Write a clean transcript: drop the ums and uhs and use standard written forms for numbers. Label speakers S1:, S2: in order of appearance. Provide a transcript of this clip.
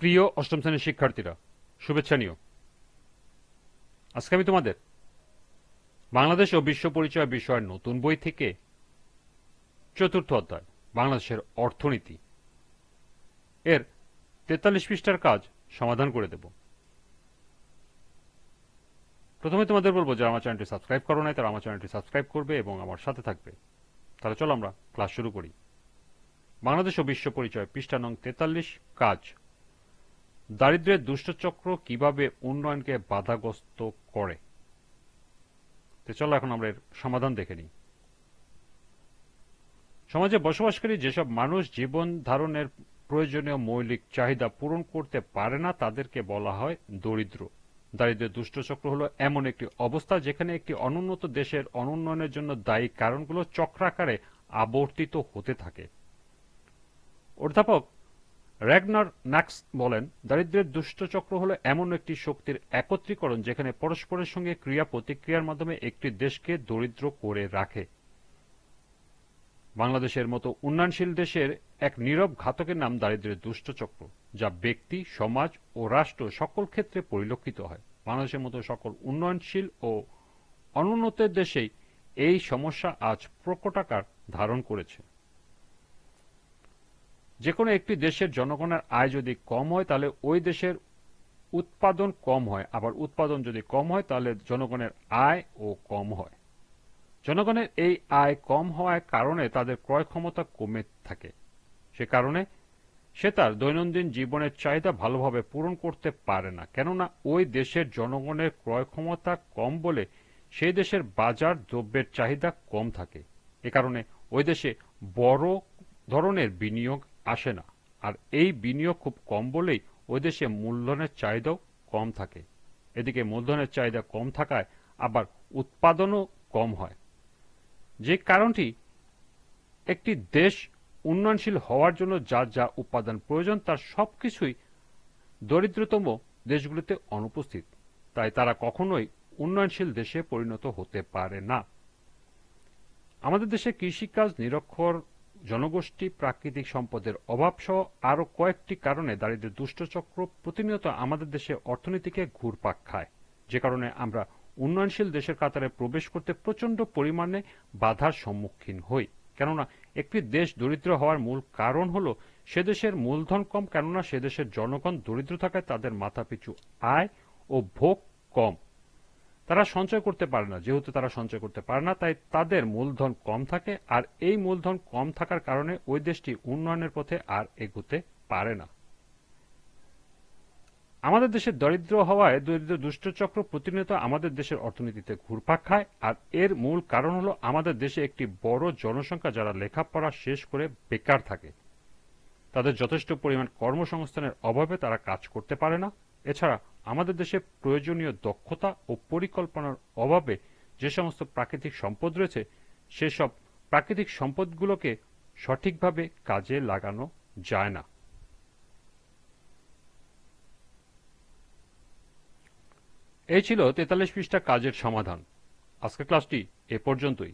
S1: প্রিয় অষ্টম শ্রেণীর শিক্ষার্থীরা, শুভেচ্ছা নিও। আজকে আমি তোমাদের বাংলাদেশ ও বিশ্ব পরিচয় বিষয়ের নতুন বই থেকে চতুর্থ অধ্যায় বাংলাদেশের অর্থনীতি এর 43 পৃষ্ঠার কাজ সমাধান করে দেব। প্রথমে তোমাদের বলবো যে আমার চ্যানেলটি সাবস্ক্রাইব করো নাই, তারা আমার চ্যানেলটি সাবস্ক্রাইব করবে এবং আমার সাথে থাকবে। তাহলে চলো আমরা ক্লাস শুরু করি। বাংলাদেশ ও বিশ্ব পরিচয় পৃষ্ঠা নং 43, কাজ দারিদ্র্যের দুষ্টচক্র কিভাবে উন্নয়নকে বাধাগ্রস্ত করে। তো চলো এখন আমরা এর সমাধান দেখে নিই। সমাজে বসবাসকারী যেসব মানুষ জীবন ধারণের প্রয়োজনীয় মৌলিক চাহিদা পূরণ করতে পারে না তাদেরকে বলা হয় দরিদ্র। দারিদ্র্যের দুষ্টচক্র হলো এমন একটি অবস্থা যেখানে একটি অনুন্নত দেশের অনুন্নয়নের জন্য দায়ী কারণগুলো চক্রাকারে আবর্তিত হতে থাকে। অধ্যাপক র্যাগনার ম্যাক্স বলেন, দারিদ্র্যের দুষ্টচক্র হলো এমন একটি শক্তির একত্রীকরণ যেখানে পরস্পরের সঙ্গে ক্রিয়া প্রতিক্রিয়ার মাধ্যমে একটি দেশকে দরিদ্র করে রাখে। বাংলাদেশের মতো উন্নয়নশীল দেশের এক নীরব ঘাতকের নাম দারিদ্র্যের দুষ্টচক্র, যা ব্যক্তি, সমাজ ও রাষ্ট্র সকল ক্ষেত্রে পরিলক্ষিত হয়। বাংলাদেশের মতো সকল উন্নয়নশীল ও অনুন্নত দেশেই এই সমস্যা আজ প্রকটাকার ধারণ করেছে। যে কোনো একটি দেশের জনগণের আয় যদি কম হয় তাহলে ওই দেশের উৎপাদন কম হয়, আবার উৎপাদন যদি কম হয় তাহলে জনগণের আয় ও কম হয়। জনগণের এই আয় কম হওয়ার কারণে তাদের ক্রয় ক্ষমতা কমে থাকে। সে কারণে সে তার দৈনন্দিন জীবনের চাহিদা ভালোভাবে পূরণ করতে পারে না, কেননা ওই দেশের জনগণের ক্রয় ক্ষমতা কম বলে সেই দেশের বাজার দ্রব্যের চাহিদা কম থাকে। এ কারণে ওই দেশে বড় ধরনের বিনিয়োগ আসে না, আর এই বিনিয়োগ খুব কম বলেই ওই দেশে মূলধনের চাহিদাও কম থাকে। এদিকে মূলধনের চাহিদা কম থাকায় আবার উৎপাদনও কম হয়। যে কারণটি একটি দেশ উন্নয়নশীল হওয়ার জন্য যা যা উপাদান প্রয়োজন তার সবকিছুই দরিদ্রতম দেশগুলিতে অনুপস্থিত, তাই তারা কখনোই উন্নয়নশীল দেশে পরিণত হতে পারে না। আমাদের দেশে কৃষিকাজ নিরক্ষর জনগোষ্ঠী, প্রাকৃতিক সম্পদের অভাব সহ আরও কয়েকটি কারণে দারিদ্র্যের দুষ্টচক্র প্রতিনিয়ত আমাদের দেশে অর্থনীতিকে ঘুরপাক খায়, যে কারণে আমরা উন্নয়নশীল দেশের কাতারে প্রবেশ করতে প্রচণ্ড পরিমাণে বাধার সম্মুখীন হই। কেননা একটি দেশ দরিদ্র হওয়ার মূল কারণ হলো সে দেশের মূলধন কম, কেননা সে দেশের জনগণ দরিদ্র থাকায় তাদের মাথাপিছু আয় ও ভোগ কম। তারা সঞ্চয় করতে পারে না, যেহেতু তারা সঞ্চয় করতে পারে না তাই তাদের মূলধন কম থাকে, আর এই মূলধন কম থাকার কারণে ওই দেশটি উন্নয়নের পথে আর এগোতে পারে না। আমাদের দেশের দরিদ্র হওয়ায় দরিদ্র দুষ্টচক্র প্রতিনিয়ত আমাদের দেশের অর্থনীতিতে ঘুরপাক খায়, আর এর মূল কারণ হলো আমাদের দেশে একটি বড় জনসংখ্যা যারা লেখাপড়া শেষ করে বেকার থাকে। তাদের যথেষ্ট পরিমাণ কর্মসংস্থানের অভাবে তারা কাজ করতে পারে না। এছাড়া আমাদের দেশে প্রয়োজনীয় দক্ষতা ও পরিকল্পনার অভাবে যে সমস্ত প্রাকৃতিক সম্পদ রয়েছে সেসব প্রাকৃতিক সম্পদগুলোকে সঠিকভাবে কাজে লাগানো যায় না। এই ছিল 43 পৃষ্ঠা কাজের সমাধান। আজকের ক্লাসটি এ পর্যন্তই।